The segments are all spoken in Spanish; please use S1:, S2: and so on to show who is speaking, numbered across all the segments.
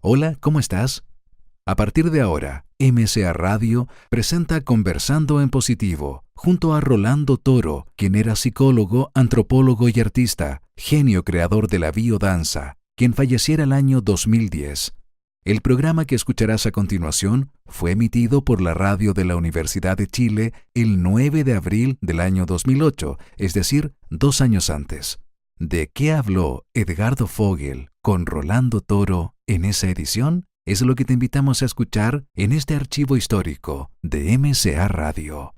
S1: Hola, ¿cómo estás? A partir de ahora, MCA Radio presenta Conversando en Positivo, junto a Rolando Toro, quien era psicólogo, antropólogo y artista, genio creador de la biodanza, quien falleciera el año 2010. El programa que escucharás a continuación fue emitido por la radio de la Universidad de Chile el 9 de abril del año 2008, es decir, 2 años antes. ¿De qué habló Edgardo Fogel con Rolando Toro en esa edición? Es lo que te invitamos a escuchar en este archivo histórico de MCA Radio.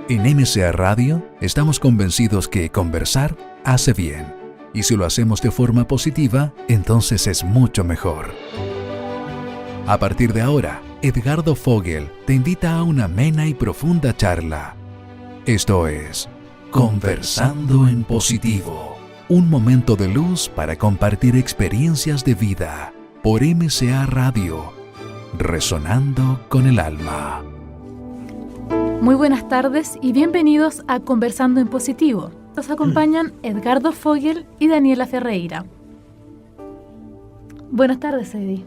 S1: En MCA Radio estamos convencidos que conversar hace bien. Y si lo hacemos de forma positiva, entonces es mucho mejor. A partir de ahora, Edgardo Fogel te invita a una amena y profunda charla. Esto es Conversando en Positivo. Un momento de luz para compartir experiencias de vida por MCA Radio, resonando con el alma.
S2: Muy buenas tardes y bienvenidos a Conversando en Positivo. Nos acompañan Edgardo Fogel y Daniela Ferreira. Buenas tardes, Edi.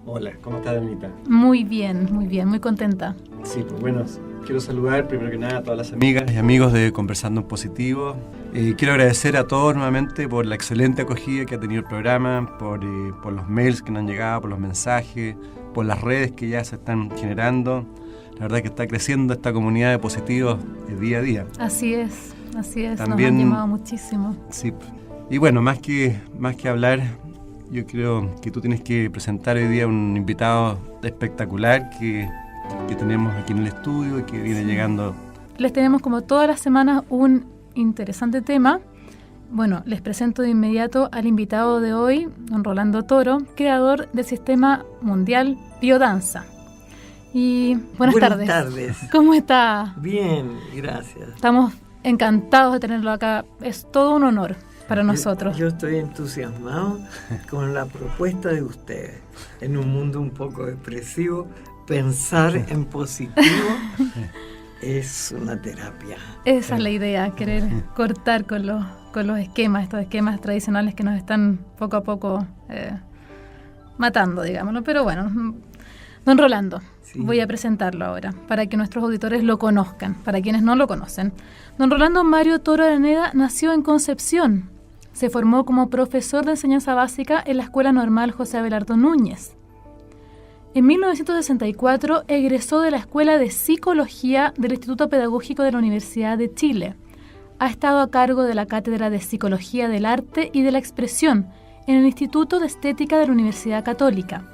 S3: Hola, ¿cómo estás, Danita?
S2: Muy bien, muy contenta.
S3: Sí, pues bueno, quiero saludar primero que nada a todas las amigas y amigos de Conversando en Positivo. Quiero agradecer a todos nuevamente por la excelente acogida que ha tenido el programa, por los mails que nos han llegado, por los mensajes, por las redes que ya se están generando. La verdad que está creciendo esta comunidad de positivos día a día.
S2: Así es,
S3: También,
S2: nos han animado muchísimo.
S3: Sí, y bueno, más que hablar, yo creo que tú tienes que presentar hoy día un invitado espectacular que tenemos aquí en el estudio y que viene llegando.
S2: Les tenemos como todas las semanas un interesante tema. Bueno, les presento de inmediato al invitado de hoy, don Rolando Toro, creador del Sistema Mundial Biodanza. Y buenas tardes.
S4: Buenas tardes.
S2: ¿Cómo está?
S4: Bien, gracias.
S2: Estamos encantados de tenerlo acá. Es todo un honor para nosotros.
S4: Yo estoy entusiasmado con la propuesta de ustedes. En un mundo un poco depresivo, pensar en positivo es una terapia.
S2: Esa es la idea, querer cortar con los esquemas, estos esquemas tradicionales que nos están poco a poco matando, digámoslo. Pero bueno, don Rolando, sí. Voy a presentarlo ahora para que nuestros auditores lo conozcan, para quienes no lo conocen. Don Rolando Mario Toro Araneda nació en Concepción. Se formó como profesor de enseñanza básica en la Escuela Normal José Abelardo Núñez. En 1964 egresó de la Escuela de Psicología del Instituto Pedagógico de la Universidad de Chile. Ha estado a cargo de la Cátedra de Psicología del Arte y de la Expresión en el Instituto de Estética de la Universidad Católica.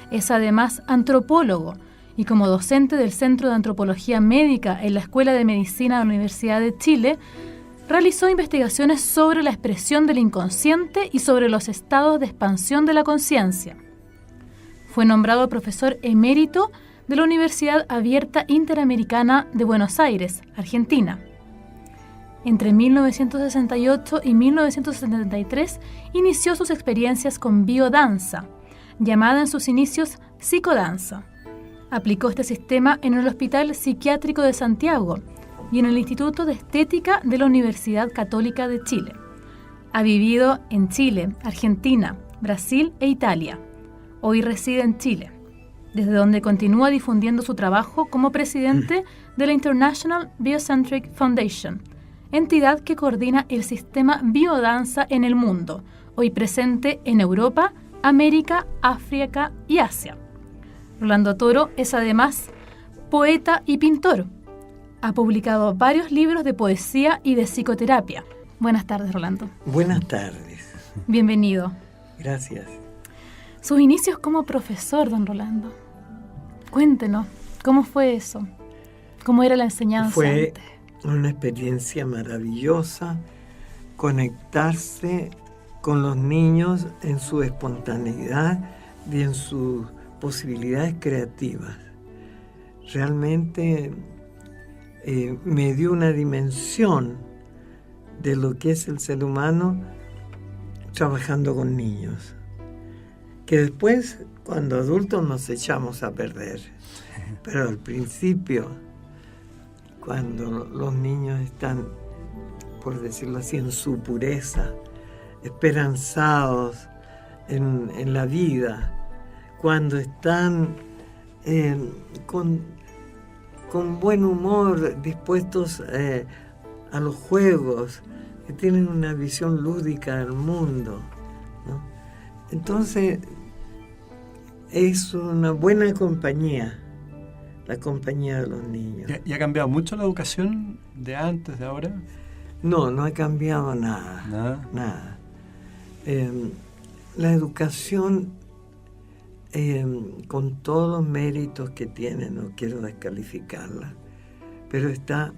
S2: Es además antropólogo y como docente del Centro de Antropología Médica en la Escuela de Medicina de la Universidad de Chile, realizó investigaciones sobre la expresión del inconsciente y sobre los estados de expansión de la conciencia. Fue nombrado profesor emérito de la Universidad Abierta Interamericana de Buenos Aires, Argentina. Entre 1968 y 1973 inició sus experiencias con biodanza, llamada en sus inicios psicodanza. Aplicó este sistema en el Hospital Psiquiátrico de Santiago y en el Instituto de Estética de la Universidad Católica de Chile. Ha vivido en Chile, Argentina, Brasil e Italia. Hoy reside en Chile, desde donde continúa difundiendo su trabajo como presidente de la International Biocentric Foundation, entidad que coordina el sistema biodanza en el mundo, hoy presente en Europa, América, África y Asia. Rolando Toro es además poeta y pintor. Ha publicado varios libros de poesía y de psicoterapia. Buenas tardes, Rolando.
S4: Buenas tardes.
S2: Bienvenido.
S4: Gracias.
S2: Sus inicios como profesor, don Rolando. Cuéntenos, ¿cómo fue eso? ¿Cómo era la enseñanza
S4: Fue
S2: antes?
S4: Una experiencia maravillosa, conectarse con los niños en su espontaneidad y en sus posibilidades creativas. Realmente me dio una dimensión de lo que es el ser humano trabajando con niños, que después, cuando adultos, nos echamos a perder. Pero al principio, cuando los niños están, por decirlo así, en su pureza, esperanzados, en la vida, cuando están con buen humor, dispuestos a los juegos, que tienen una visión lúdica del mundo, ¿no? Entonces, es una buena compañía, la compañía de los niños.
S3: ¿Y ha cambiado mucho la educación de antes, de ahora?
S4: No, no ha cambiado nada. Nada. La educación, con todos los méritos que tiene, no quiero descalificarla, pero está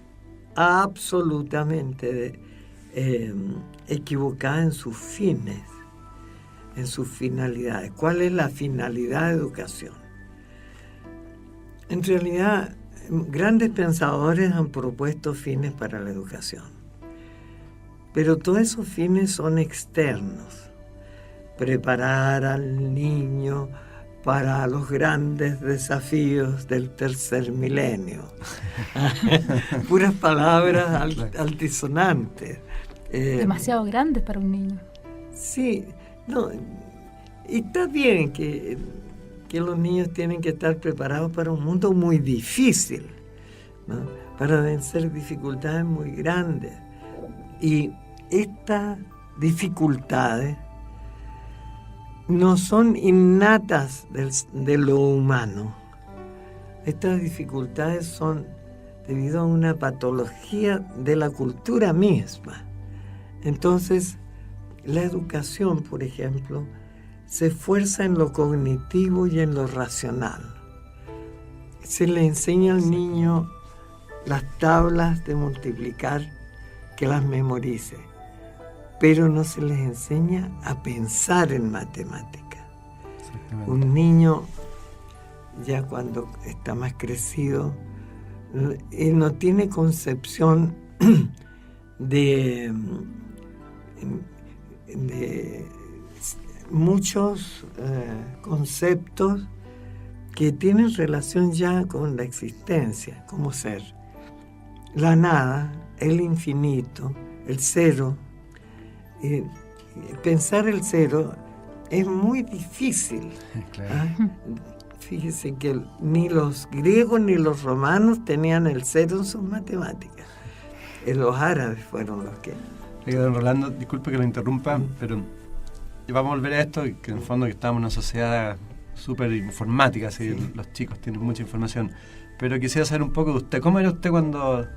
S4: absolutamente equivocada en sus fines, en sus finalidades. ¿Cuál es la finalidad de educación? En realidad, grandes pensadores han propuesto fines para la educación, pero todos esos fines son externos. Preparar al niño para los grandes desafíos del tercer milenio. Puras palabras altisonantes.
S2: Demasiado grandes para un niño.
S4: Sí, no, y está bien que los niños tienen que estar preparados para un mundo muy difícil, ¿no? Para vencer dificultades muy grandes. Y estas dificultades no son innatas de lo humano. Estas dificultades son debido a una patología de la cultura misma. Entonces, la educación, por ejemplo, se esfuerza en lo cognitivo y en lo racional. Se le enseña al niño las tablas de multiplicar, que las memorice, pero no se les enseña a pensar en matemática. Un niño, ya cuando está más crecido, no tiene concepción de muchos conceptos que tienen relación ya con la existencia, como ser la nada, el infinito, el cero. Pensar el cero es muy difícil.
S3: Claro.
S4: Fíjese que ni los griegos ni los romanos tenían el cero en sus matemáticas. Los árabes fueron los que...
S3: Don Rolando, disculpe que lo interrumpa, pero vamos a volver a esto, que en el fondo que estamos en una sociedad súper informática, ¿sí? Sí. Los chicos tienen mucha información, pero quisiera saber un poco de usted. ¿Cómo era usted cuando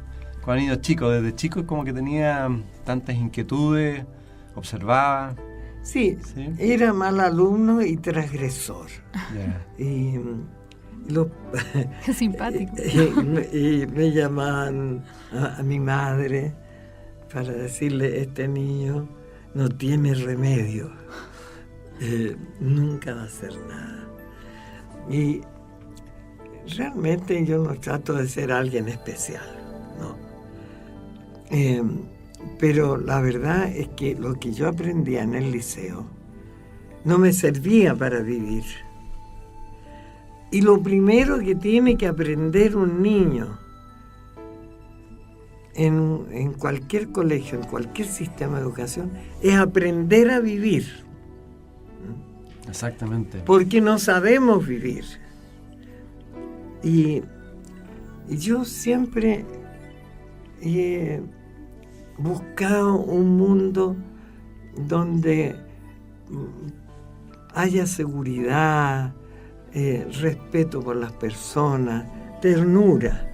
S3: niño chico? Desde chico como que tenía tantas inquietudes, observaba.
S4: Sí, era mal alumno y transgresor.
S3: Yeah.
S2: Qué simpático.
S4: Y me llamaban a mi madre para decirle: este niño no tiene remedio, nunca va a hacer nada. Y realmente yo no trato de ser alguien especial, ¿no? Pero la verdad es que lo que yo aprendía en el liceo no me servía para vivir. Y lo primero que tiene que aprender un niño en cualquier colegio, en cualquier sistema de educación, es aprender a vivir.
S3: Exactamente.
S4: Porque no sabemos vivir. Y yo siempre he buscado un mundo donde haya seguridad, respeto por las personas, ternura.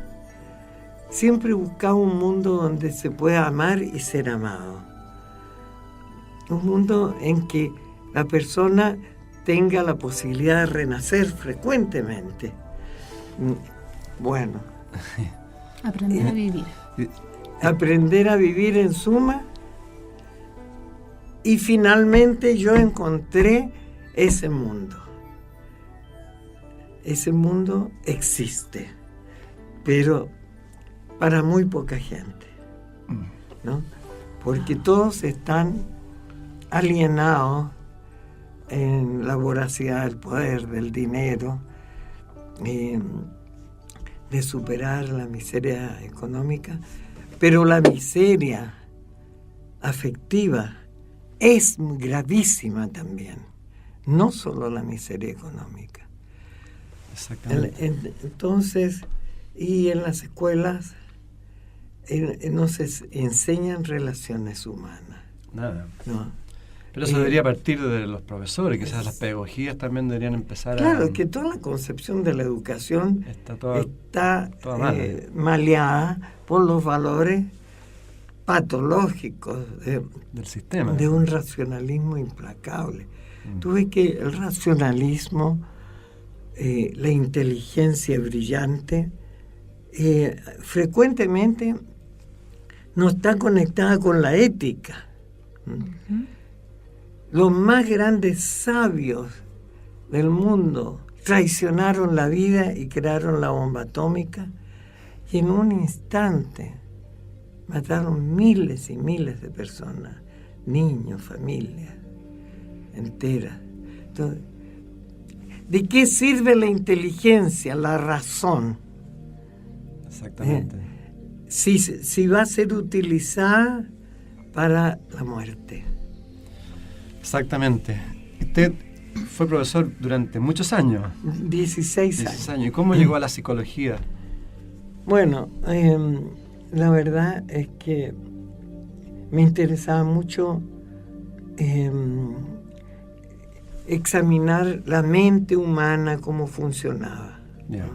S4: Siempre he buscado un mundo donde se pueda amar y ser amado. Un mundo en que la persona tenga la posibilidad de renacer frecuentemente. Bueno.
S2: Aprender a vivir.
S4: Aprender a vivir en suma. Y finalmente yo encontré ese mundo. Ese mundo existe, pero para muy poca gente, ¿no? Porque todos están alienados en la voracidad del poder, del dinero, de superar la miseria económica, pero la miseria afectiva es gravísima también, no solo la miseria económica.
S3: Exactamente.
S4: Entonces, y en las escuelas no se enseñan relaciones humanas.
S3: Nada.
S4: No.
S3: Pero eso debería partir de los profesores, quizás las pedagogías también deberían empezar
S4: Claro, que toda la concepción de la educación
S3: está
S4: toda maleada por los valores patológicos
S3: del sistema.
S4: De un racionalismo implacable. Tú ves que el racionalismo, la inteligencia brillante, frecuentemente no está conectada con la ética. Uh-huh. Los más grandes sabios del mundo traicionaron la vida y crearon la bomba atómica, y en un instante mataron miles y miles de personas, niños, familias enteras. Entonces, ¿de qué sirve la inteligencia, la razón?
S3: Exactamente.
S4: Si va a ser utilizada para la muerte.
S3: Exactamente. Usted fue profesor durante muchos años.
S4: 16 años.
S3: ¿Y cómo llegó a la psicología?
S4: Bueno, la verdad es que me interesaba mucho examinar la mente humana, cómo funcionaba.
S3: Yeah.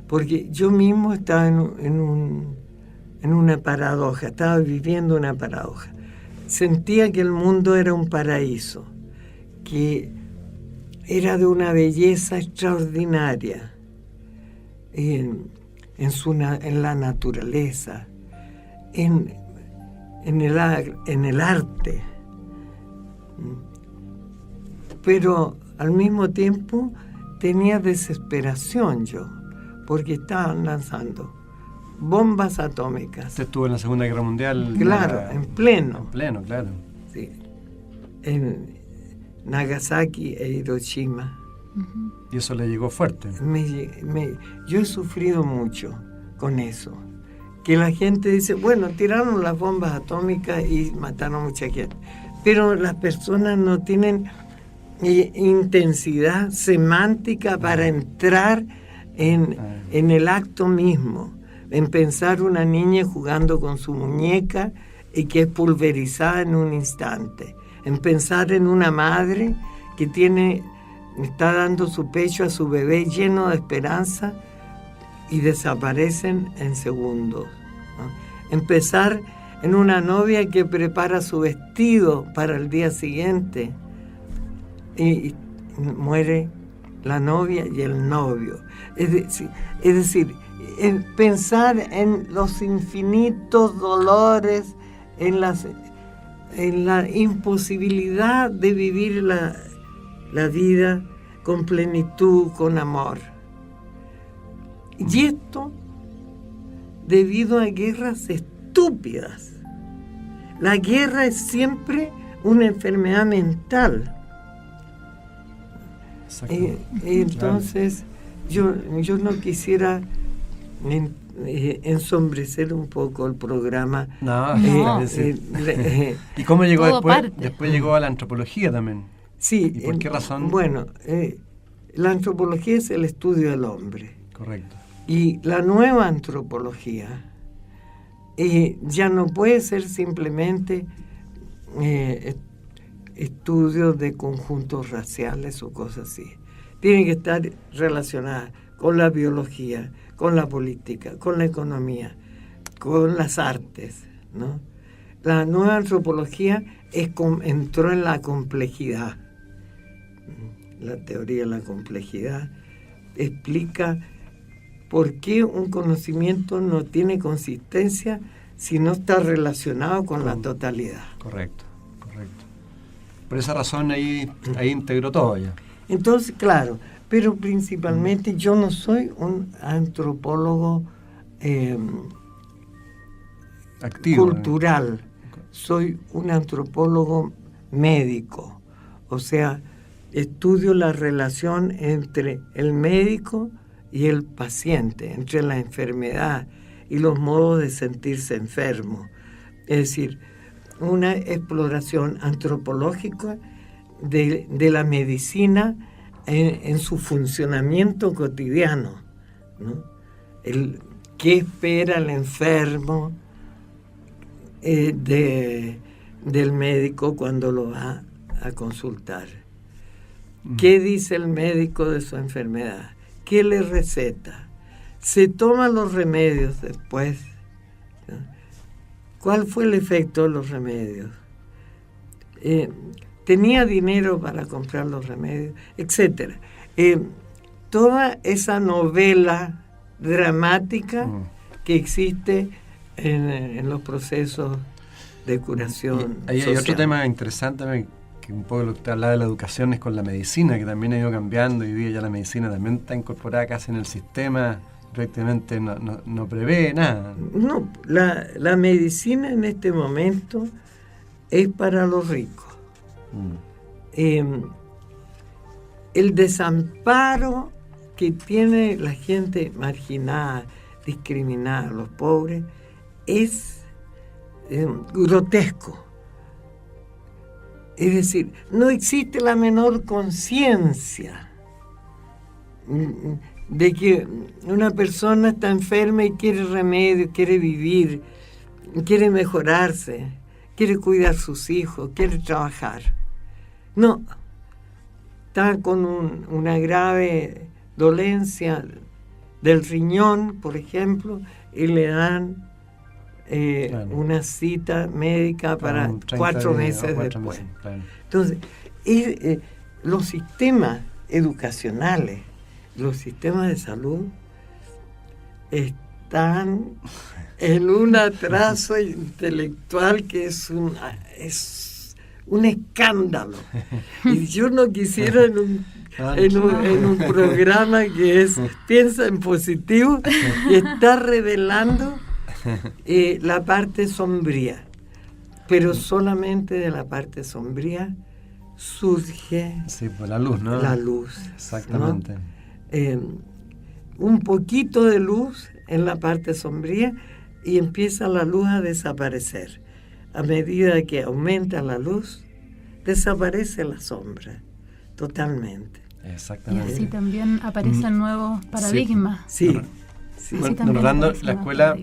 S4: Porque yo mismo estaba en una paradoja, estaba viviendo una paradoja. Sentía que el mundo era un paraíso, que era de una belleza extraordinaria en la naturaleza, en el arte. Pero al mismo tiempo tenía desesperación yo, porque estaban lanzando bombas atómicas.
S3: Usted estuvo en la Segunda Guerra Mundial.
S4: Claro, en pleno.
S3: En pleno, claro.
S4: Sí. En Nagasaki e Hiroshima.
S3: Uh-huh. Y eso le llegó fuerte.
S4: Yo he sufrido mucho con eso. Que la gente dice, bueno, tiraron las bombas atómicas y mataron mucha gente. Pero las personas no tienen intensidad semántica para entrar en el acto mismo. En pensar una niña jugando con su muñeca y que es pulverizada en un instante. En pensar en una madre que está dando su pecho a su bebé lleno de esperanza y desaparecen en segundos, ¿no? En pensar en una novia que prepara su vestido para el día siguiente y muere la novia y el novio. Es decir, pensar en los infinitos dolores, en la imposibilidad de vivir la vida con plenitud, con amor. Y esto debido a guerras estúpidas. La guerra es siempre una enfermedad mental. Entonces, yo no quisiera ensombrecer un poco el programa.
S3: ¿Y cómo llegó después? Después llegó a la antropología también.
S4: Sí.
S3: ¿Y por qué razón?
S4: Bueno, la antropología es el estudio del hombre.
S3: Correcto.
S4: Y la nueva antropología ya no puede ser simplemente estudios de conjuntos raciales o cosas así. Tiene que estar relacionada con la biología, con la política, con la economía, con las artes, ¿no? La nueva antropología entró en la complejidad. La teoría de la complejidad explica por qué un conocimiento no tiene consistencia si no está relacionado con la totalidad.
S3: Correcto. Por esa razón ahí integró todo ya.
S4: Entonces, claro, pero principalmente yo no soy un antropólogo activo, cultural, soy un antropólogo médico, o sea, estudio la relación entre el médico y el paciente, entre la enfermedad y los modos de sentirse enfermo. Es decir, una exploración antropológica de la medicina en su funcionamiento cotidiano, ¿no? ¿Qué espera el enfermo del médico cuando lo va a consultar? ¿Qué dice el médico de su enfermedad? ¿Qué le receta? ¿Se toman los remedios después? ¿No? ¿Cuál fue el efecto de los remedios? ¿Tenía dinero para comprar los remedios? Etcétera. Toda esa novela dramática que existe en los procesos de curación.
S3: Ahí hay otro tema interesante, que un poco lo que usted hablaba de la educación es con la medicina, que también ha ido cambiando, y hoy día ya la medicina también está incorporada casi en el sistema, prácticamente no prevé nada.
S4: No, la medicina en este momento es para los ricos. El desamparo que tiene la gente marginada, discriminada, los pobres, es grotesco. Es decir, no existe la menor conciencia de que una persona está enferma y quiere remedio, quiere vivir, quiere mejorarse, quiere cuidar a sus hijos, quiere trabajar. No, está con una grave dolencia del riñón, por ejemplo, y le dan una cita médica para 4 meses después. Claro. Entonces, los sistemas educacionales, los sistemas de salud están en un atraso intelectual que es un escándalo. Y yo no quisiera en un programa que es Piensa en Positivo, y está revelando la parte sombría, pero solamente de la parte sombría surge
S3: pues la luz, ¿no?
S4: La luz.
S3: Exactamente.
S4: ¿No? Un poquito de luz en la parte sombría y empieza la luz a desaparecer. A medida que aumenta la luz, desaparece la sombra totalmente.
S3: Exactamente.
S2: Y así también aparecen nuevos paradigmas.
S4: Sí.
S3: Bueno, Rolando, la escuela,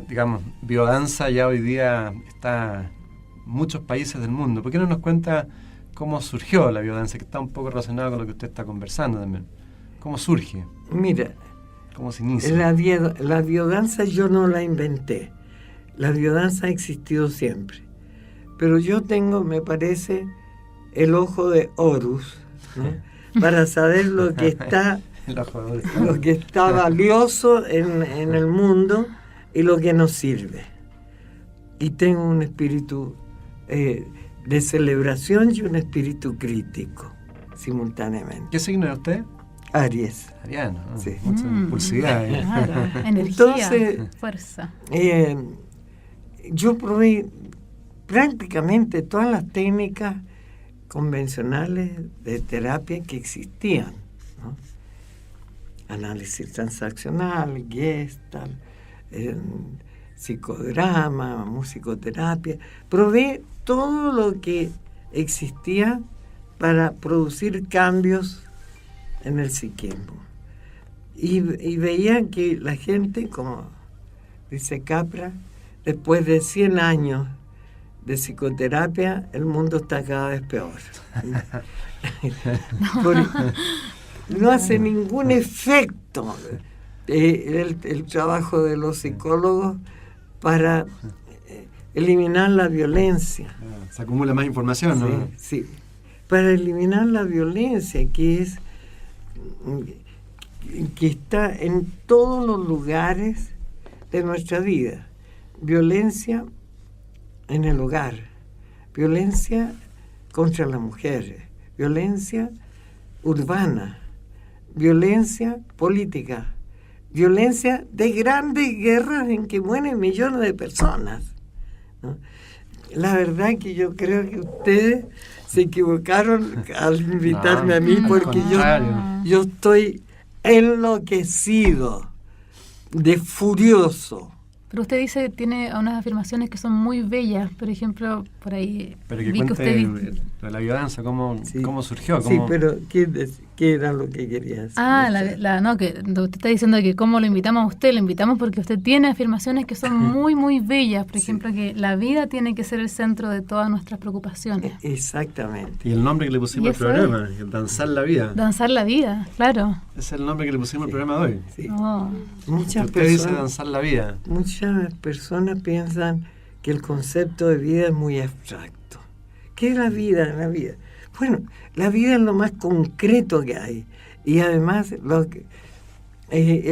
S3: digamos, biodanza ya hoy día está en muchos países del mundo. ¿Por qué no nos cuenta cómo surgió la biodanza, que está un poco relacionado con lo que usted está conversando también? ¿Cómo surge?
S4: Mira,
S3: ¿cómo se inicia?
S4: La biodanza yo no la inventé. La biodanza ha existido siempre. Pero yo tengo, me parece, el ojo de Horus, ¿no? Para saber lo que está valioso en el mundo y lo que nos sirve. Y tengo un espíritu de celebración y un espíritu crítico simultáneamente.
S3: ¿Qué signo es usted?
S4: Aries.
S3: Ariano, ¿no?
S4: Sí.
S3: Mucha impulsividad.
S2: Claro, energía,
S4: entonces,
S2: fuerza.
S4: Yo probé prácticamente todas las técnicas convencionales de terapia que existían, ¿no? Análisis transaccional, Gestalt, psicodrama, musicoterapia. Probé todo lo que existía para producir cambios en el psiquismo. Y veía que la gente, como dice Capra, después de 100 años de psicoterapia, el mundo está cada vez peor. No hace ningún efecto el trabajo de los psicólogos para eliminar la violencia.
S3: Se acumula más información, ¿no?
S4: Sí, para eliminar la violencia, que está en todos los lugares de nuestra vida. Violencia en el hogar, violencia contra la mujer, violencia urbana, violencia política, violencia de grandes guerras en que mueren millones de personas, ¿no? La verdad que yo creo que ustedes se equivocaron al invitarme a mí, porque yo estoy enloquecido, de furioso.
S2: Pero usted dice que tiene unas afirmaciones que son muy bellas. Por ejemplo, por ahí
S3: Pero que
S2: vi que
S3: cuente
S2: usted...
S3: la biodanza, cómo surgió.
S4: Sí, pero ¿qué era lo que querías?
S2: No, que usted está diciendo que cómo lo invitamos a usted. Lo invitamos porque usted tiene afirmaciones que son muy, muy bellas. Por ejemplo, que la vida tiene que ser el centro de todas nuestras preocupaciones.
S4: Exactamente.
S3: Y el nombre que le pusimos al programa, Danzar la Vida.
S2: Danzar la vida, claro.
S3: Es el nombre que le pusimos al programa de hoy.
S4: Sí.
S2: Oh.
S3: Usted dice danzar la vida.
S4: Muchas personas piensan que el concepto de vida es muy abstracto. ¿Qué es la vida en la vida? Bueno, la vida es lo más concreto que hay. Y además es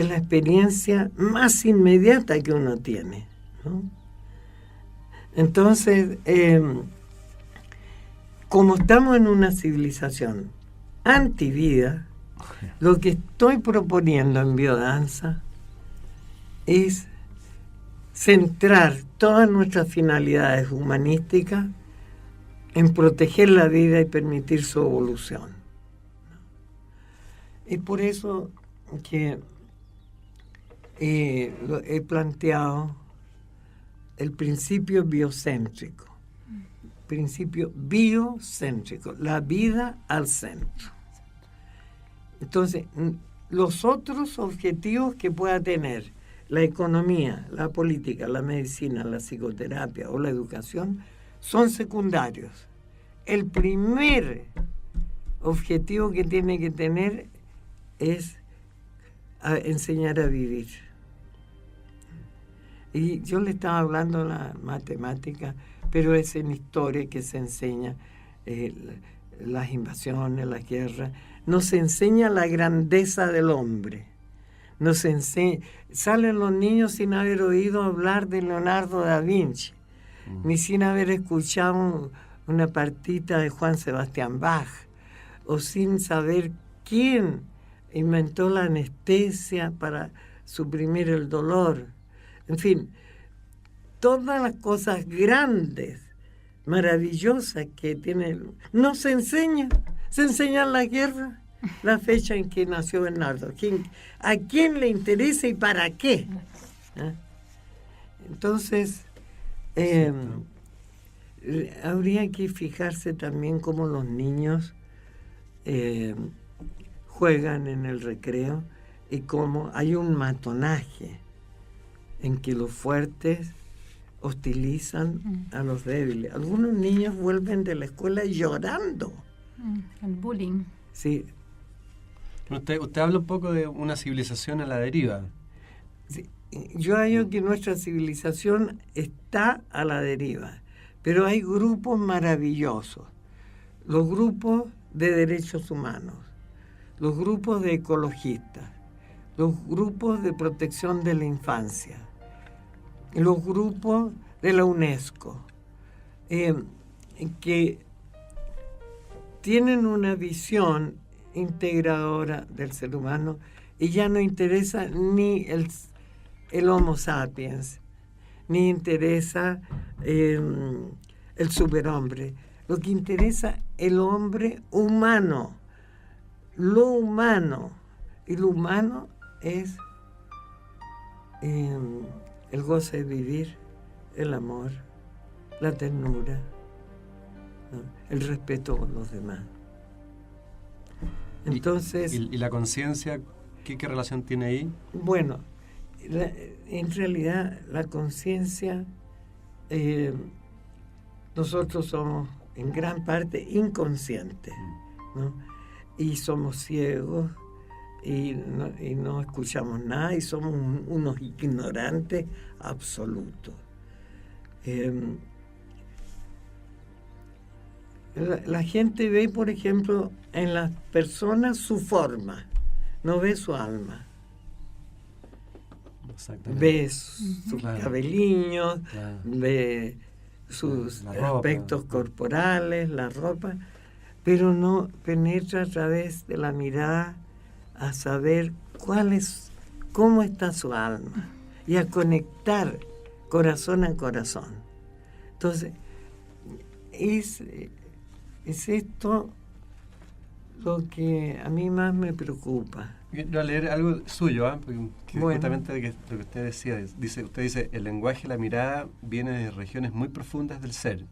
S4: la experiencia más inmediata que uno tiene, ¿no? Entonces, como estamos en una civilización antivida, lo que estoy proponiendo en biodanza es centrar todas nuestras finalidades humanísticas en proteger la vida y permitir su evolución. Es por eso que he planteado el principio biocéntrico. Principio biocéntrico, la vida al centro. Entonces, los otros objetivos que pueda tener la economía, la política, la medicina, la psicoterapia o la educación son secundarios. El primer objetivo que tiene que tener es enseñar a vivir. Y yo le estaba hablando de la matemática, pero es en historia que se enseña las invasiones, las guerras. Nos enseña la grandeza del hombre. Salen los niños sin haber oído hablar de Leonardo da Vinci, ni sin haber escuchado una partita de Juan Sebastián Bach, o sin saber quién inventó la anestesia para suprimir el dolor. En fin, todas las cosas grandes, maravillosas que tiene, no se enseñan. Se enseñan la guerra, la fecha en que nació Bernardo. ¿A quién le interesa y para qué? ¿Ah? Entonces, habría que fijarse también cómo los niños juegan en el recreo y cómo hay un matonaje en que los fuertes hostilizan a los débiles. Algunos niños vuelven de la escuela llorando.
S2: El bullying.
S4: Sí.
S3: Usted habla un poco de una civilización a la deriva.
S4: Sí. Yo hallo que nuestra civilización está a la deriva, pero hay grupos maravillosos. Los grupos de derechos humanos, los grupos de ecologistas, los grupos de protección de la infancia, los grupos de la UNESCO, que tienen una visión integradora del ser humano y ya no interesa ni el Homo sapiens, ni interesa el superhombre. Lo que interesa el hombre humano, lo humano. Y lo humano es el goce de vivir, el amor, la ternura, ¿no? El respeto por los demás. Entonces,
S3: ¿Y la conciencia, qué relación tiene ahí?
S4: Bueno, en realidad la conciencia, nosotros somos en gran parte inconscientes, ¿no? Y somos ciegos y no escuchamos nada y somos unos ignorantes absolutos. La gente ve, por ejemplo, en las personas su forma, no ve su alma. Ve sus cabelliños, ve sus aspectos corporales, la ropa, pero no penetra a través de la mirada a saber cómo está su alma y a conectar corazón a corazón. Entonces, es esto lo que a mí más me preocupa.
S3: Quiero leer algo suyo, porque
S4: Bueno.
S3: justamente lo que usted decía. Usted dice, el lenguaje y la mirada viene de regiones muy profundas del ser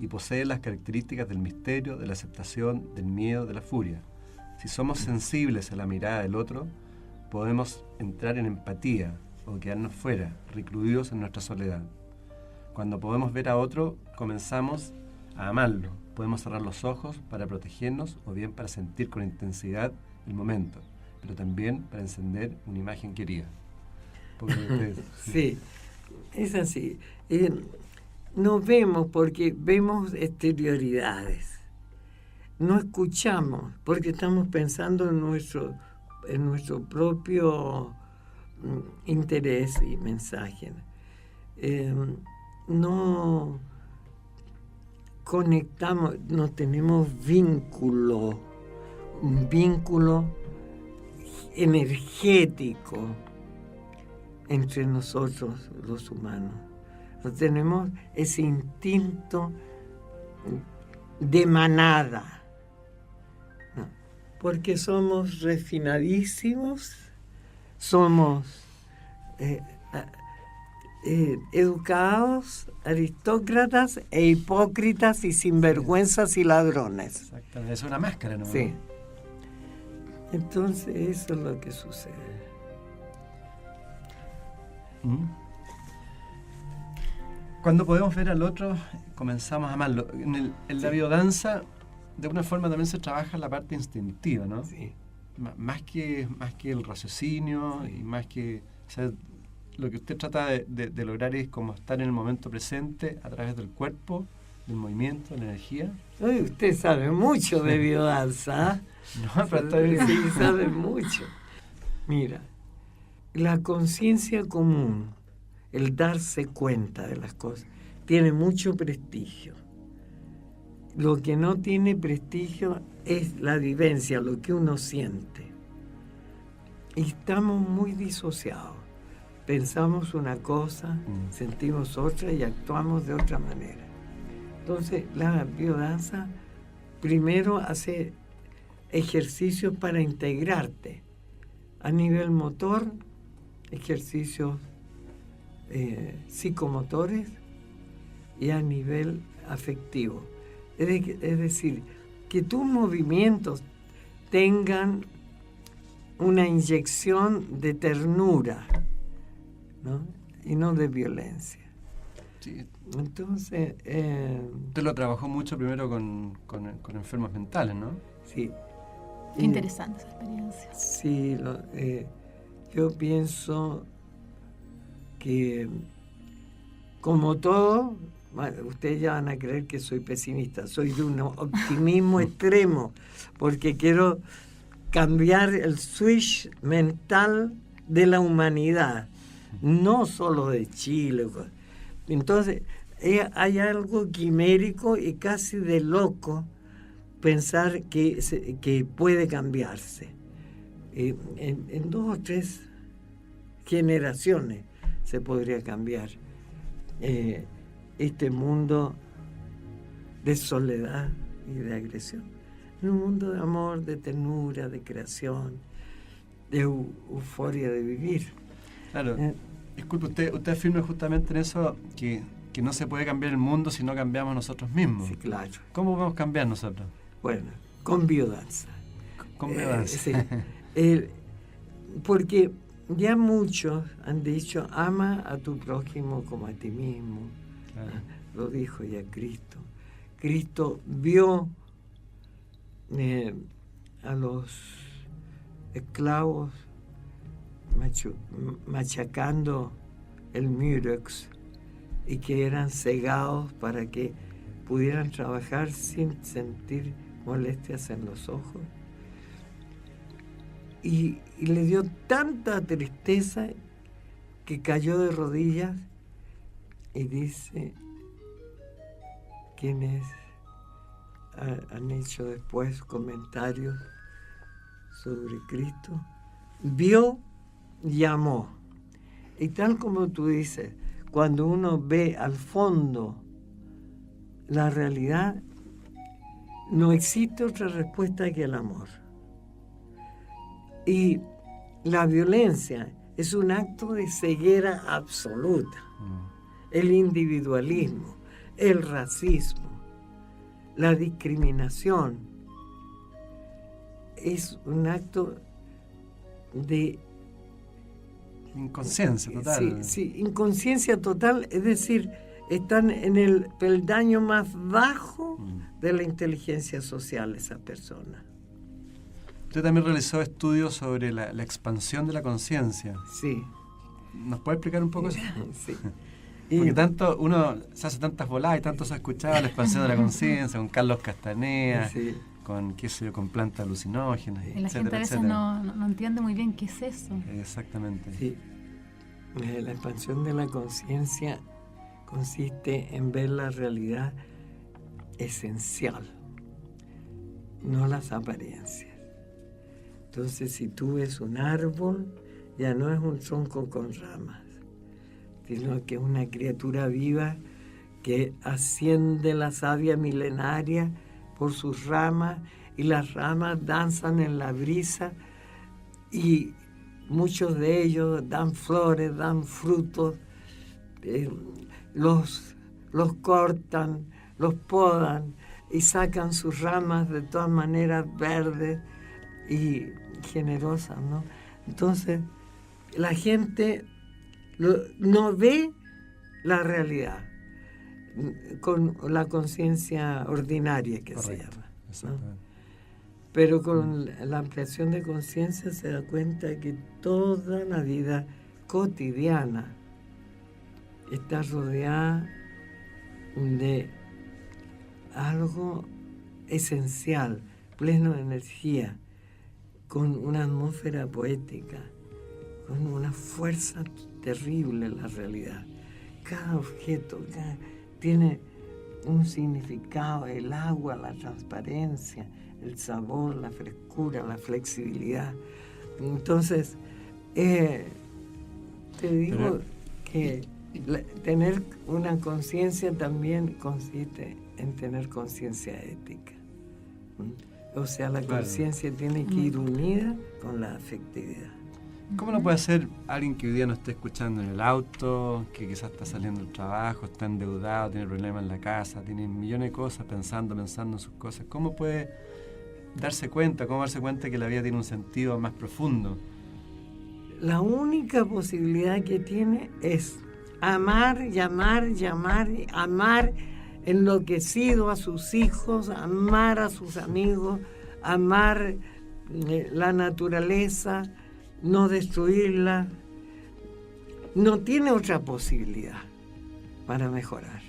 S3: y posee las características del misterio, de la aceptación, del miedo, de la furia. Si somos sensibles a la mirada del otro, podemos entrar en empatía o quedarnos fuera, recluidos en nuestra soledad. Cuando podemos ver a otro, comenzamos a amarlo. Podemos cerrar los ojos para protegernos o bien para sentir con intensidad el momento, pero también para encender una imagen querida.
S4: Sí, es así. Nos vemos porque vemos exterioridades. No escuchamos porque estamos pensando en nuestro propio interés y mensaje. No conectamos, no tenemos un vínculo energético entre nosotros los humanos. No tenemos ese instinto de manada, ¿no? Porque somos refinadísimos, somos educados, aristócratas e hipócritas y sinvergüenzas y ladrones.
S3: Exactamente, es una máscara, ¿no?
S4: Sí. Entonces eso es lo que sucede.
S3: Cuando podemos ver al otro, comenzamos a amarlo. En la biodanza, de alguna forma también se trabaja la parte instintiva, ¿no?
S4: Sí.
S3: Más que el raciocinio, sí. Y más que... O sea, lo que usted trata de lograr es como estar en el momento presente a través del cuerpo, del movimiento, de la energía.
S4: Oye, usted sabe mucho de biodanza.
S3: No, pero
S4: sí, sabe mucho. Mira, la conciencia común, el darse cuenta de las cosas, tiene mucho prestigio. Lo que no tiene prestigio es la vivencia, lo que uno siente. Y estamos muy disociados. Pensamos una cosa, sentimos otra y actuamos de otra manera. Entonces, la biodanza primero hace ejercicios para integrarte. A nivel motor, ejercicios psicomotores, y a nivel afectivo. Es decir, que tus movimientos tengan una inyección de ternura, ¿no? Y no de violencia.
S3: Sí.
S4: Entonces...
S3: Usted lo trabajó mucho primero con enfermos mentales, ¿no?
S4: Sí.
S2: Qué interesante esa experiencia.
S4: Sí, yo pienso que, como todo, bueno, ustedes ya van a creer que soy pesimista, soy de un optimismo extremo, porque quiero cambiar el switch mental de la humanidad, no solo de Chile. Entonces, hay algo quimérico y casi de loco pensar que puede cambiarse. En 2 o 3 generaciones se podría cambiar este mundo de soledad y de agresión. En un mundo de amor, de ternura, de creación, de euforia de vivir.
S3: Claro. Disculpe, usted afirma justamente en eso que no se puede cambiar el mundo si no cambiamos nosotros mismos.
S4: Sí, claro.
S3: ¿Cómo podemos cambiar nosotros?
S4: Bueno, con biodanza.
S3: Con biodanza.
S4: Sí. Porque ya muchos han dicho, ama a tu prójimo como a ti mismo. Claro. Lo dijo ya Cristo. Cristo vio a los esclavos machacando el murex y que eran cegados para que pudieran trabajar sin sentir molestias en los ojos. Y le dio tanta tristeza que cayó de rodillas y dice, quienes han hecho después comentarios sobre Cristo, vio y amó. Y tal como tú dices, cuando uno ve al fondo la realidad, no existe otra respuesta que el amor. Y la violencia es un acto de ceguera absoluta. El individualismo, el racismo, la discriminación, es un acto de
S3: inconsciencia total.
S4: Sí, inconsciencia total, es decir, están en el peldaño más bajo de la inteligencia social esas personas.
S3: Usted también realizó estudios sobre la expansión de la conciencia.
S4: Sí.
S3: ¿Nos puede explicar un poco eso?
S4: Sí.
S3: Porque tanto uno se hace tantas voladas y tanto se ha escuchado la expansión de la conciencia con Carlos Castaneda,
S4: Sí.
S3: con qué sé yo, con plantas alucinógenas,
S2: Y la gente a veces no entiende muy bien qué es eso.
S3: Exactamente.
S4: Sí. La expansión de la conciencia consiste en ver la realidad esencial, no las apariencias. Entonces, si tú ves un árbol, ya no es un tronco con ramas, sino que es una criatura viva que asciende la savia milenaria por sus ramas, y las ramas danzan en la brisa, y muchos de ellos dan flores, dan frutos, los cortan, los podan y sacan sus ramas de todas maneras verdes y generosas, ¿no? Entonces, la gente no ve la realidad con la conciencia ordinaria que
S3: Correcto,
S4: se llama, ¿no?
S3: Exactamente.
S4: Pero con la ampliación de conciencia se da cuenta que toda la vida cotidiana está rodeada de algo esencial, pleno de energía, con una atmósfera poética, con una fuerza terrible en la realidad. Cada objeto tiene un significado: el agua, la transparencia, el sabor, la frescura, la flexibilidad. Entonces, te digo que tener una conciencia también consiste en tener conciencia ética. O sea, la conciencia tiene que ir unida con la afectividad.
S3: ¿Cómo lo puede hacer alguien que hoy día no esté escuchando en el auto, que quizás está saliendo del trabajo, está endeudado, tiene problemas en la casa, tiene millones de cosas, pensando en sus cosas? ¿Cómo puede darse cuenta que la vida tiene un sentido más profundo?
S4: La única posibilidad que tiene es amar, amar enloquecido a sus hijos, amar a sus amigos, amar la naturaleza, no destruirla. No tiene otra posibilidad para mejorar.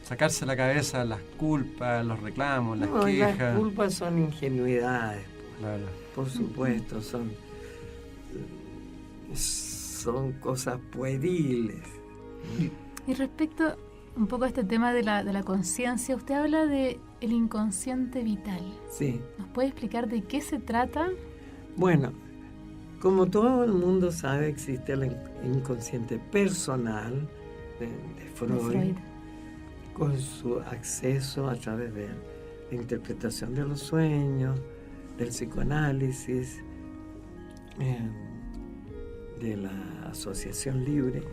S3: Sacarse la cabeza las culpas, los reclamos, las quejas.
S4: Las culpas son ingenuidades,
S3: Claro.
S4: por supuesto, son cosas pueriles.
S2: Y respecto un poco a este tema de la conciencia, usted habla de el inconsciente vital.
S4: Sí.
S2: ¿Nos puede explicar de qué se trata?
S4: Bueno, como todo el mundo sabe, existe el inconsciente personal de Freud, con su acceso a través de la interpretación de los sueños, del psicoanálisis, de la asociación libre.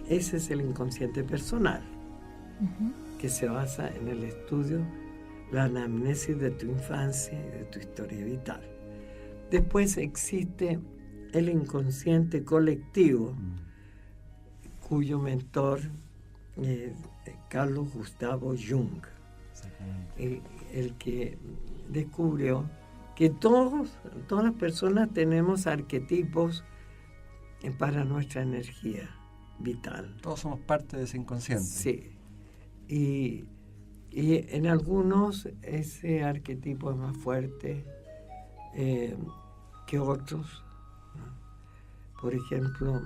S4: Ese es el inconsciente personal, que se basa en el estudio, la anamnesis de tu infancia y de tu historia vital. Después existe el inconsciente colectivo, cuyo mentor es Carlos Gustavo Jung, el que descubrió que todas las personas tenemos arquetipos para nuestra energía vital.
S3: Todos somos parte de ese inconsciente.
S4: Sí. Y en algunos ese arquetipo es más fuerte que otros, ¿no? Por ejemplo,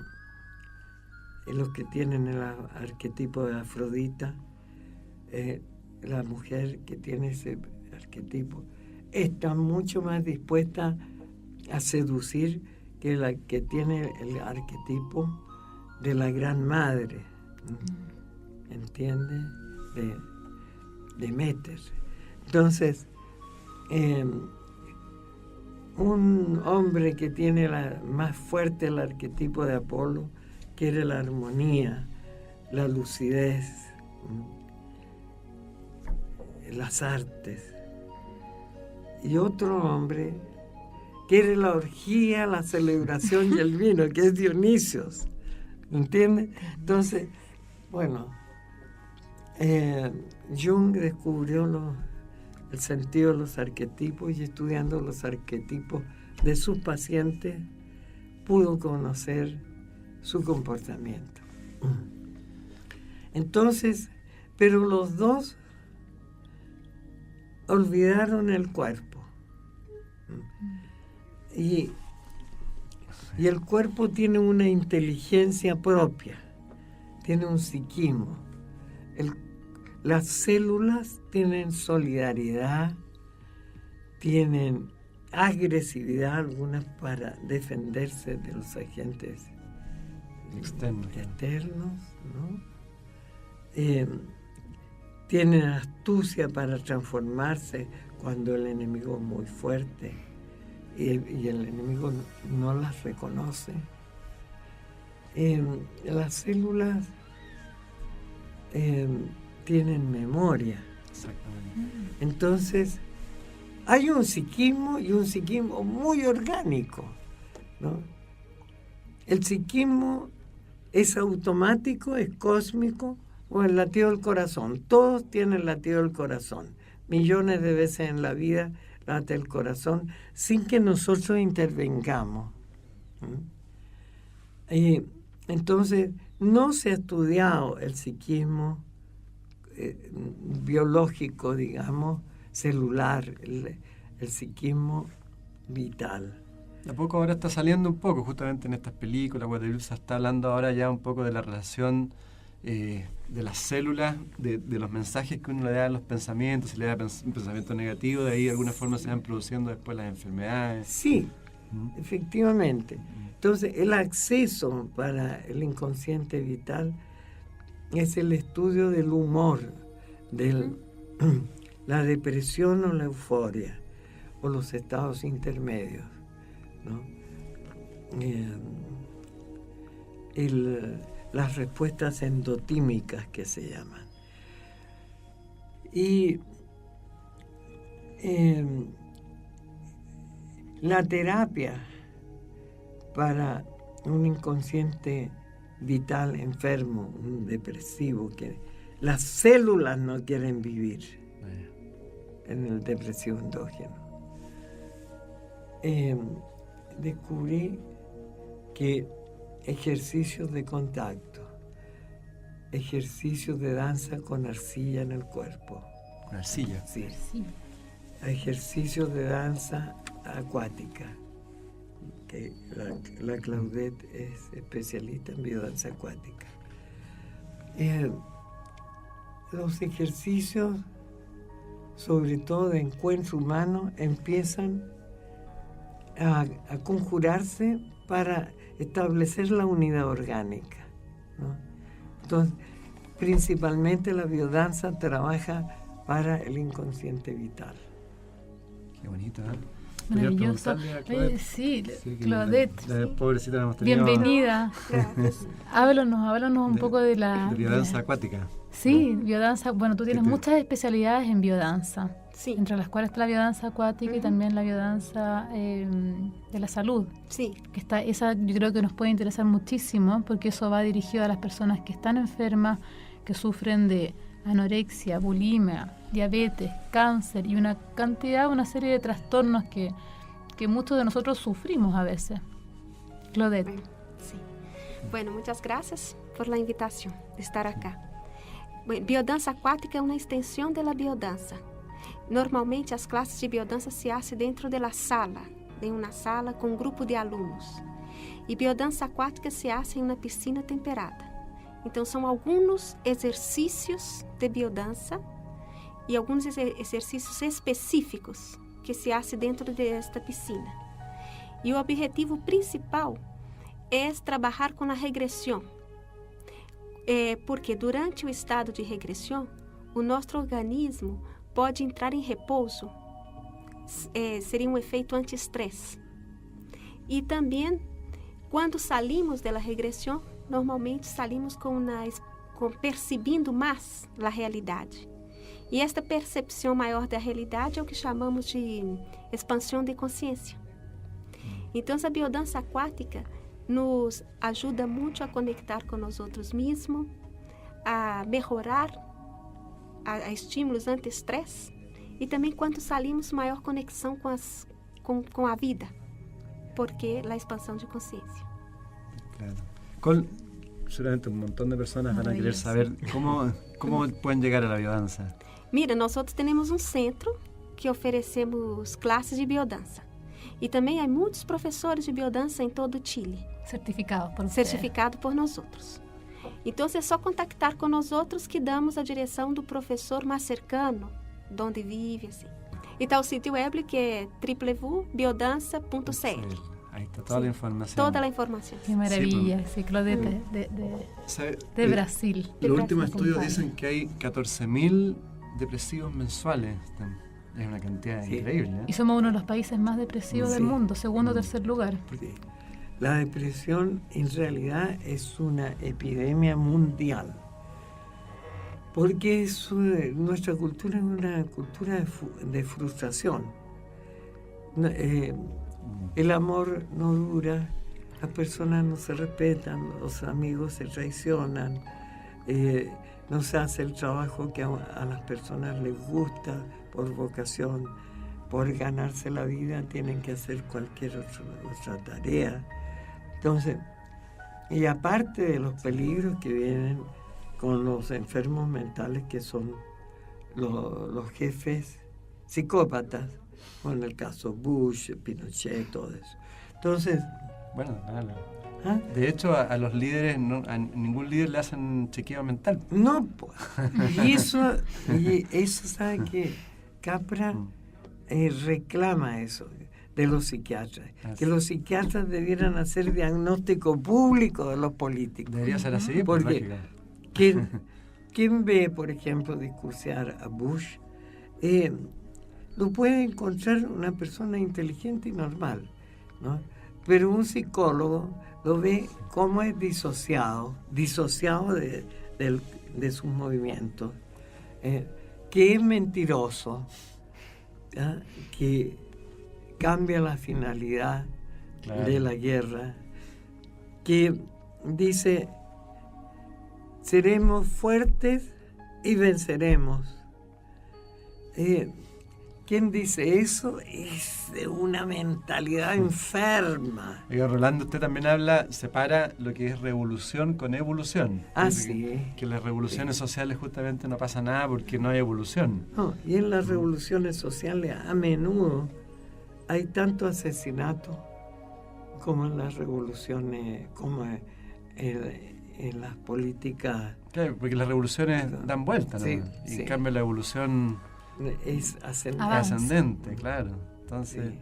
S4: los que tienen el arquetipo de Afrodita, la mujer que tiene ese arquetipo está mucho más dispuesta a seducir que la que tiene el arquetipo de la gran madre, ¿entiende? Demeter. Entonces, un hombre que tiene más fuerte el arquetipo de Apolo quiere la armonía, la lucidez, las artes. Y otro hombre quiere la orgía, la celebración y el vino, que es Dionisios. ¿Entiendes? Entonces, bueno, Jung descubrió el sentido de los arquetipos y estudiando los arquetipos de sus pacientes pudo conocer su comportamiento. Entonces, pero los dos olvidaron el cuerpo. Y el cuerpo tiene una inteligencia propia, tiene un psiquismo. Las células tienen solidaridad, tienen agresividad, algunas para defenderse de los agentes externos, ¿no? Tienen astucia para transformarse cuando el enemigo es muy fuerte y el enemigo no las reconoce. Las células tienen memoria.
S3: Exactamente.
S4: Entonces, hay un psiquismo y un psiquismo muy orgánico, ¿no? El psiquismo es automático, es cósmico, o el latido del corazón. Todos tienen latido del corazón. Millones de veces en la vida late el corazón sin que nosotros intervengamos. Y entonces, no se ha estudiado el psiquismo biológico, digamos, celular, el psiquismo vital.
S3: De a poco ahora está saliendo un poco, justamente en estas películas, Guadalupe se está hablando ahora ya un poco de la relación de las células, de los mensajes que uno le da a los pensamientos. Si le da un pensamiento negativo, de ahí de alguna forma se van produciendo después las enfermedades.
S4: Sí, efectivamente. Entonces, el acceso para el inconsciente vital es el estudio del humor, de la depresión o la euforia, o los estados intermedios, ¿no? Las respuestas endotímicas que se llaman. Y la terapia para un inconsciente vital enfermo, un depresivo, que las células no quieren vivir en el depresivo endógeno. Descubrí que ejercicios de contacto, ejercicios de danza con arcilla en el cuerpo.
S3: ¿Con arcilla?
S4: Sí. Ejercicios de danza acuática, que la Claudette es especialista en biodanza acuática. Los ejercicios, sobre todo de encuentro humano, empiezan a conjurarse para establecer la unidad orgánica, ¿no? Entonces, principalmente la biodanza trabaja para el inconsciente vital.
S3: Qué bonito, ¿eh?
S2: Maravilloso. Sí, Claudette.
S3: La pobrecita la hemos tenido.
S2: Bienvenida. Háblanos un poco de la...
S3: De biodanza acuática.
S2: Sí, biodanza. Bueno, tú tienes muchas especialidades en biodanza.
S5: Sí.
S2: Entre las cuales está la biodanza acuática y también la biodanza de la salud.
S5: Sí.
S2: Que esa yo creo que nos puede interesar muchísimo porque eso va dirigido a las personas que están enfermas, que sufren de anorexia, bulimia, diabetes, cáncer y una serie de trastornos que muchos de nosotros sufrimos a veces. Claudette.
S5: Bueno, sí. Bueno, muchas gracias por la invitación de estar acá. Bueno, biodanza acuática é uma extensão da biodança. Normalmente, as classes de biodança se hacen dentro de la sala, em uma sala com um grupo de alunos. E biodança aquática se hace em uma piscina temperada. Então, são alguns exercícios de biodança e alguns exercícios específicos que se hacen dentro desta piscina. E o objetivo principal é trabalhar com a regressão. Porque durante o estado de regressão, o nosso organismo pode entrar em repouso. Seria um efeito anti-estresse. E também, quando salimos da regressão, normalmente salimos percebendo mais a realidade. E esta percepção maior da realidade é o que chamamos de expansão de consciência. Então, a biodança aquática nos ajuda muito a conectar com nós outros mesmos, a melhorar a estímulos anti-estresse e também quando salimos maior conexão com a vida, porque a expansão de consciência.
S3: Claro. Seguramente un montón de personas van a querer saber cómo pueden llegar a la biodanza.
S5: Mira, nós temos um centro que oferecemos classes de biodança. E também há muitos professores de biodança em todo o Chile. Certificado por nós outros. Então, é só contactar com nós outros que damos a direção do professor mais cercano, de onde vive, assim. E está o sítio web que é www.biodanza.cl.
S3: Ahí está toda la información.
S5: Toda la información.
S2: Qué maravilla, sí, ciclo de Brasil.
S3: Los últimos estudios dicen que hay 14.000 depresivos mensuales. Es una cantidad increíble.
S2: Y somos uno de los países más depresivos del mundo, segundo o tercer lugar.
S4: La depresión en realidad es una epidemia mundial. Porque nuestra cultura es una cultura de frustración. El amor no dura, las personas no se respetan, los amigos se traicionan, no se hace el trabajo que a las personas les gusta por vocación, por ganarse la vida tienen que hacer cualquier otra tarea. Entonces, y aparte de los peligros que vienen con los enfermos mentales que son los jefes psicópatas, o en el caso Bush, Pinochet, todo eso. Entonces...
S3: Bueno, claro. ¿Ah? De hecho, a los líderes, a ningún líder le hacen chequeo mental.
S4: No, pues. Y eso ¿sabe qué? Capra reclama eso de los psiquiatras. Que los psiquiatras debieran hacer diagnóstico público de los políticos.
S3: Debería ser así,
S4: porque ¿quién ve, por ejemplo, discursear a Bush? Lo puede encontrar una persona inteligente y normal, ¿no? Pero un psicólogo lo ve como es disociado de sus movimientos, que es mentiroso, ¿ya? Que cambia la finalidad de la guerra, que dice, seremos fuertes y venceremos. ¿Quién dice eso? Es de una mentalidad enferma.
S3: Oiga, Rolando, usted también separa lo que es revolución con evolución.
S4: Sí.
S3: Que las revoluciones sociales justamente no pasa nada porque no hay evolución.
S4: No, y en las revoluciones sociales a menudo hay tanto asesinato como en las revoluciones, como en las políticas.
S3: Claro, porque las revoluciones dan vuelta, ¿no?
S4: Sí,
S3: y en cambio la evolución
S4: es
S3: ascendente, claro. Entonces,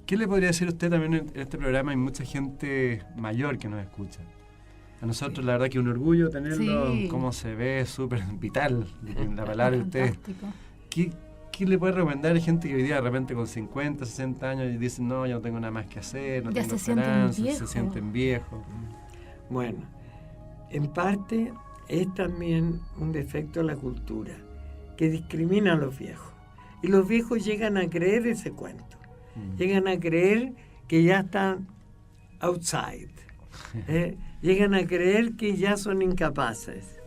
S3: ¿qué le podría decir usted también en este programa? Hay mucha gente mayor que nos escucha. A nosotros la verdad que es un orgullo tenerlo, cómo se ve, súper vital, la palabra de usted. ¿Qué le puede recomendar a gente que hoy día de repente con 50, 60 años y dicen, no, yo no tengo nada más que hacer, no tengo esperanza, se sienten viejos?
S4: Bueno, en parte es también un defecto de la cultura que discrimina a los viejos. Y los viejos llegan a creer ese cuento. Llegan a creer que ya están outside. Llegan a creer que ya son incapaces.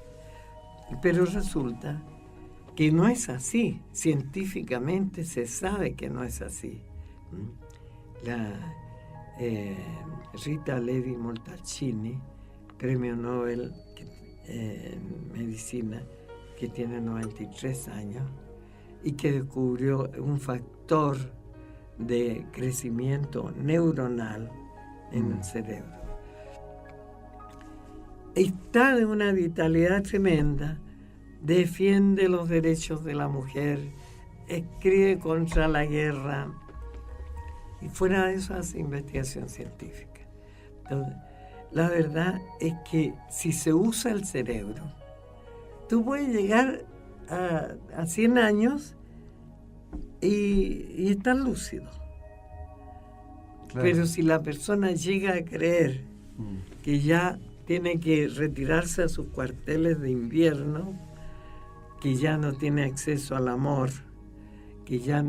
S4: Pero resulta que no es así. Científicamente se sabe que no es así. La Rita Levi Montalcini, premio Nobel en medicina, que tiene 93 años y que descubrió un factor de crecimiento neuronal en el cerebro. Está de una vitalidad tremenda, defiende los derechos de la mujer, escribe contra la guerra y fuera de eso hace investigación científica. Entonces, la verdad es que si se usa el cerebro, tú puedes llegar a 100 años y está lúcido.
S3: Claro.
S4: Pero si la persona llega a creer que ya tiene que retirarse a sus cuarteles de invierno, que ya no tiene acceso al amor, que ya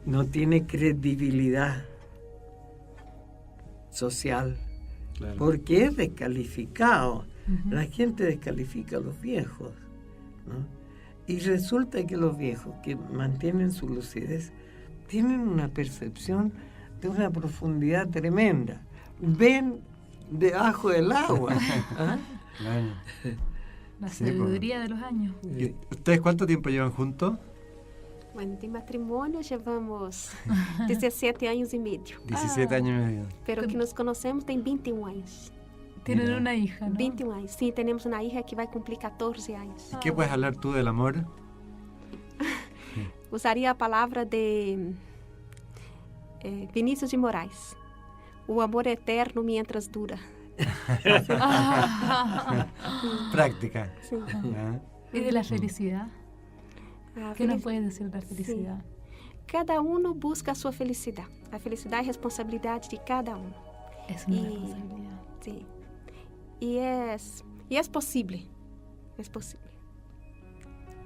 S4: no tiene credibilidad social,
S3: Claro.
S4: porque es descalificado.
S2: Ujú.
S4: La gente descalifica a los viejos, ¿no? Y resulta que los viejos que mantienen su lucidez tienen una percepción de una profundidad tremenda. Ven debajo del agua. ¿Ah?
S3: Claro.
S2: La
S3: Sí,
S2: sabiduría de los años.
S3: ¿Y ustedes cuánto tiempo llevan juntos?
S5: Bueno, de matrimonio llevamos 17 años y medio.
S3: 17 años y medio.
S5: Pero que nos conocemos tem 21 años.
S2: Tienen
S3: Mira.
S2: una hija, ¿no?
S5: 21 años. Sim, temos uma hija que vai cumprir 14 anos.
S3: ¿Y qué puedes hablar tú del amor?
S5: Usaria a palavra de Vinícius de Moraes. O amor é eterno mientras dura.
S3: Práctica.
S5: Sim.
S3: ¿Ah?
S2: ¿Y de la felicidad?
S5: A
S2: ¿Qué nos
S5: felic-
S2: puedes decir de la felicidad?
S5: Cada uno busca a sua felicidade. A felicidade é responsabilidade de cada um.
S2: Es una
S5: Y-
S2: responsabilidad.
S5: Sim. E é possível. É possível.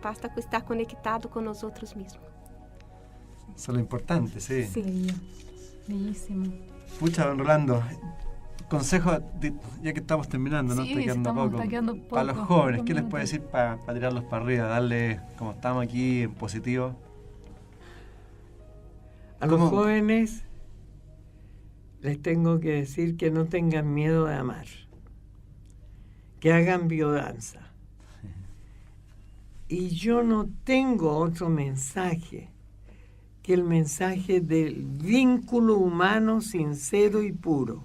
S5: Basta estar conectado com nós outros mesmos.
S3: Eso es lo importante, sí.
S5: Sí.
S2: Bello. Bellísimo.
S3: Pucha, don Rolando, consejo, ya que estamos terminando, ¿no?
S2: Sí,
S3: Está quedando
S2: estamos-
S3: poco.
S2: está quedando poco,
S3: Para los jóvenes,
S2: pocos
S3: ¿qué les
S2: minutos.
S3: puede decir para tirarlos para arriba? Darle, como estamos aquí, en positivo.
S4: A los
S3: ¿Cómo?
S4: jóvenes les tengo que decir que no tengan miedo de amar, que hagan biodanza. Y yo no tengo otro mensaje que el mensaje del vínculo humano sincero y puro.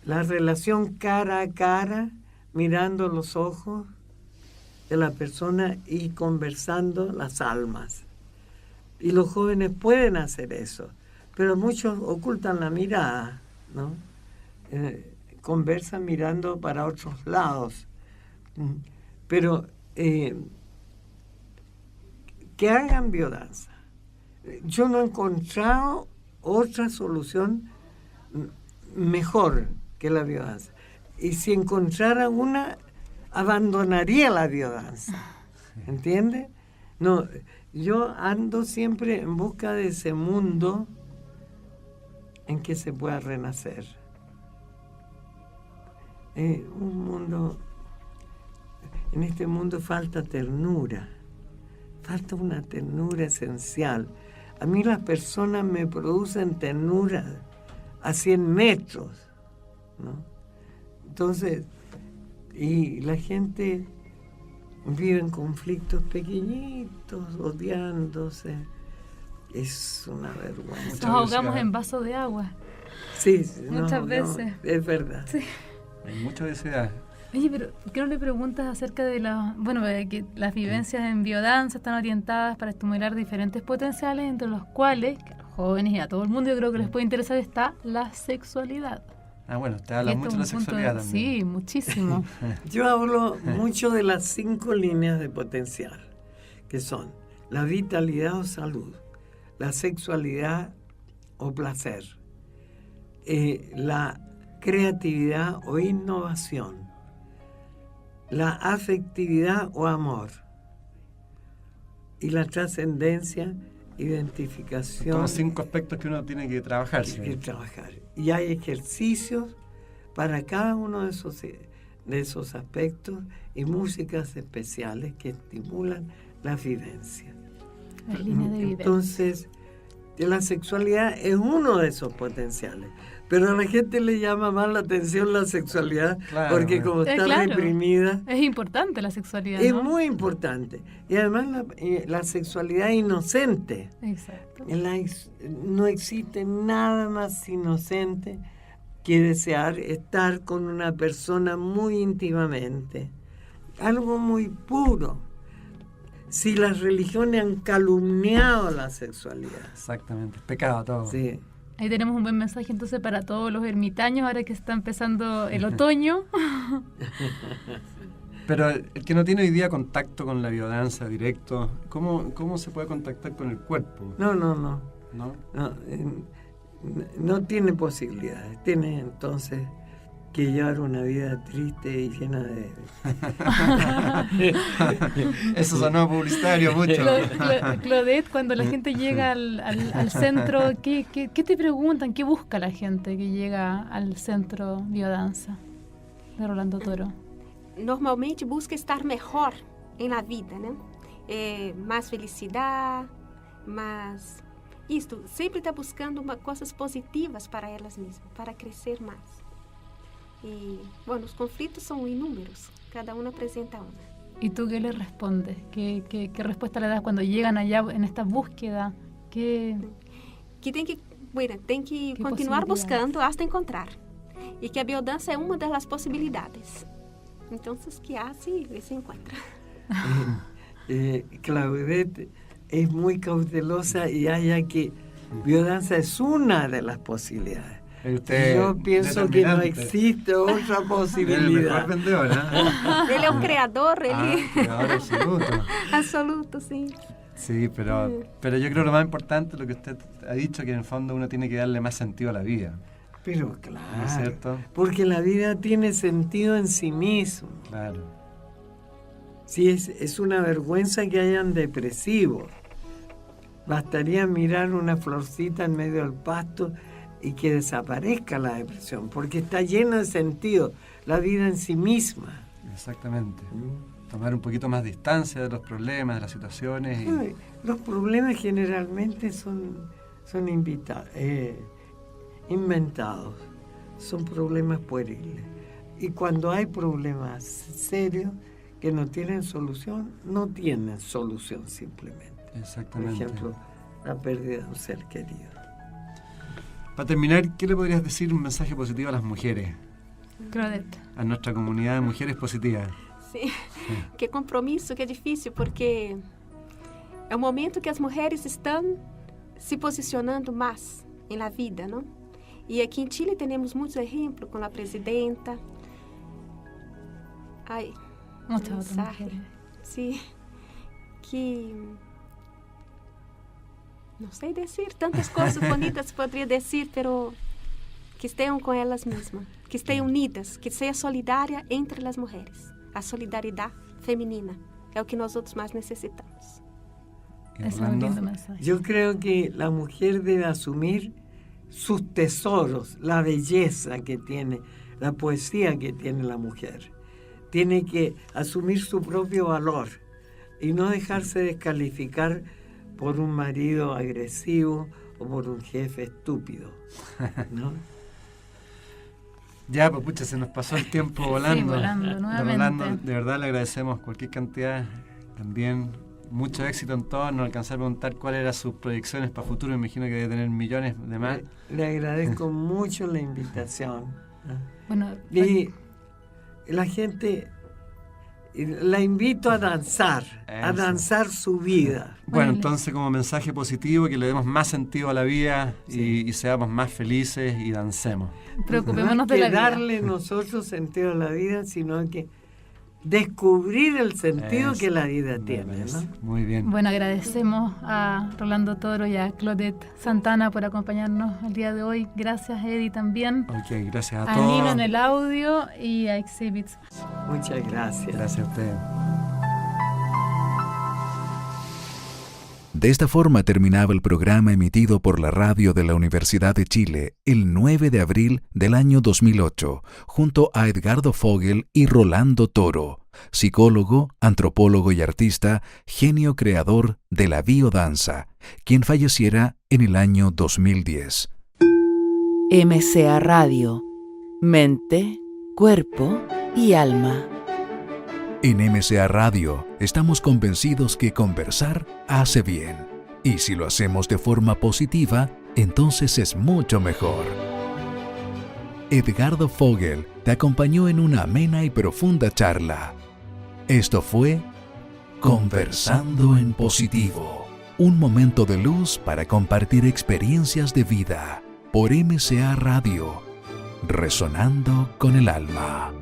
S4: La relación cara a cara, mirando los ojos de la persona y conversando las almas. Y los jóvenes pueden hacer eso, pero muchos ocultan la mirada, ¿no? Conversan mirando para otros lados. Pero que hagan biodanza. Yo no he encontrado otra solución mejor que la biodanza. Y si encontrara una, abandonaría la biodanza. ¿Entiende? No, yo ando siempre en busca de ese mundo en que se pueda renacer. Un mundo, en este mundo falta ternura, falta una ternura esencial. A mí las personas me producen ternura a 100 metros, ¿no? Entonces, y la gente vive en conflictos pequeñitos, odiándose. Es una vergüenza.
S2: Nos ahogamos en vasos de agua.
S4: Sí,
S2: Muchas veces.
S4: Es verdad.
S2: Sí.
S3: Hay mucha obesidad.
S2: Oye, pero ¿qué no le preguntas acerca de que las vivencias en biodanza están orientadas para estimular diferentes potenciales, entre los cuales, que a los jóvenes y a todo el mundo yo creo que les puede interesar, está la sexualidad?
S3: Ah, bueno, usted
S2: Y
S3: habla
S2: esto
S3: mucho de
S2: es
S3: la
S2: un punto
S3: sexualidad también.
S2: Sí, muchísimo.
S4: Yo hablo mucho de las 5 líneas de potencial, que son la vitalidad o salud, la sexualidad o placer, la creatividad o innovación, la afectividad o amor, y la trascendencia, identificación.
S3: Son los 5 aspectos que uno tiene que trabajar.
S4: Hay que trabajar. Y hay ejercicios para cada uno de esos aspectos y músicas especiales que estimulan la vivencia.
S2: Las líneas de vivencia.
S4: Entonces, la sexualidad es uno de esos potenciales. Pero a la gente le llama más la atención la sexualidad,
S3: Claro,
S4: porque
S3: bueno.
S4: como está
S2: Claro.
S4: reprimida,
S2: Es importante la sexualidad,
S4: es
S2: ¿no?
S4: muy importante. Y además la sexualidad inocente.
S2: Exacto.
S4: No existe nada más inocente que desear estar con una persona muy íntimamente. Algo muy puro. Si las religiones han calumniado la sexualidad.
S3: Exactamente, es pecado todo.
S4: Sí.
S2: Ahí tenemos un buen mensaje entonces para todos los ermitaños ahora que está empezando el otoño.
S3: Pero el que no tiene hoy día contacto con la biodanza directo, ¿cómo se puede contactar con el cuerpo?
S4: No,
S3: ¿No?
S4: no tiene posibilidades. Tiene entonces que llevar una vida triste y llena de...
S3: Eso sonó publicitario mucho.
S2: Claudette, cuando la gente llega al centro, ¿qué te preguntan? ¿Qué busca la gente que llega al centro biodanza de Rolando Toro?
S5: Normalmente busca estar mejor en la vida, ¿no? Más felicidad, más... Isto, sempre está buscando cosas positivas para elas mesmas, para crescer mais. E, bueno, os conflitos são inúmeros, cada um apresenta uma.
S2: ¿Y tú qué le respondes? ¿Qué respuesta le das cuando llegan allá en esta búsqueda?
S5: Que tem que continuar buscando hasta encontrar. E que a biodança é uma das possibilidades. Então, que hace e se encontra.
S4: Claudette es muy cautelosa y haya que biodanza es una de las posibilidades. Yo pienso que no existe otra posibilidad.
S3: El mejor vendedor, ¿eh?
S5: Ele é um criador,
S3: Creador absoluto.
S5: Absoluto, sí.
S3: Sí, pero yo creo que lo más importante, lo que usted ha dicho, que en el fondo uno tiene que darle más sentido a la vida.
S4: Pero claro,
S3: ¿No es cierto?
S4: porque la vida tiene sentido en sí mismo.
S3: Claro.
S4: Sí, es una vergüenza que hayan depresivos. Bastaría mirar una florcita en medio del pasto y que desaparezca la depresión, porque está llena de sentido, la vida en sí misma.
S3: Exactamente. Tomar un poquito más distancia de los problemas, de las situaciones.
S4: Los problemas generalmente son inventados, son problemas pueriles. Y cuando hay problemas serios que no tienen solución simplemente.
S3: Exactamente.
S4: Por ejemplo, la pérdida de un ser querido.
S3: Para terminar, ¿qué le podrías decir un mensaje positivo a las mujeres?
S2: Claudette.
S3: A nuestra comunidad de mujeres positivas.
S5: Sim. Que compromisso, que é difícil, porque é um momento que as mulheres estão se posicionando mais na vida, não? E aqui em Chile temos muitos exemplos com a presidenta.
S2: Muchas otras mujeres.
S5: Sí, que não sei dizer tantas coisas bonitas poderia dizer, pero que estejam com elas mesmas, que estejam unidas, que seja solidária entre as mulheres. A solidariedade feminina é o que nós outros mais necessitamos.
S2: Es un lindo mensaje.
S4: Yo creo que la mujer debe asumir sus tesoros, la belleza que tiene, la poesía que tiene la mujer. Tiene que asumir su propio valor y no dejarse descalificar por un marido agresivo o por un jefe estúpido, ¿no?
S3: Ya, pues pucha, se nos pasó el tiempo volando.
S2: Sí, volando nuevamente.
S3: Rolando, de verdad le agradecemos cualquier cantidad. También mucho éxito en todo. Nos alcanzó a preguntar cuáles eran sus proyecciones para futuro. Me imagino que debe tener millones de más.
S4: Le agradezco mucho la invitación.
S2: Bueno,
S4: Y la gente, la invito a danzar su vida.
S3: Bueno, entonces como mensaje positivo, que le demos más sentido a la vida y seamos más felices y dancemos.
S2: Preocupémonos
S4: No
S2: de
S4: hay
S2: la
S4: que
S2: vida.
S4: darle nosotros sentido a la vida, sino que descubrir el sentido que la vida tiene, ¿no?
S3: Muy bien.
S2: Bueno, agradecemos a Rolando Toro y a Claudette Santana por acompañarnos el día de hoy. Gracias, Eddie, también.
S3: Ok, gracias a
S2: A
S3: todos.
S2: Nino en el audio y a Exhibits.
S4: Muchas gracias.
S3: Gracias a ustedes.
S1: De esta forma terminaba el programa emitido por la radio de la Universidad de Chile el 9 de abril del año 2008, junto a Edgardo Fogel y Rolando Toro, psicólogo, antropólogo y artista, genio creador de la biodanza, quien falleciera en el año 2010.
S6: MCA Radio. Mente, cuerpo y alma.
S1: En MCA Radio estamos convencidos que conversar hace bien. Y si lo hacemos de forma positiva, entonces es mucho mejor. Edgardo Fogel te acompañó en una amena y profunda charla. Esto fue Conversando en Positivo. Un momento de luz para compartir experiencias de vida. Por MCA Radio. Resonando con el alma.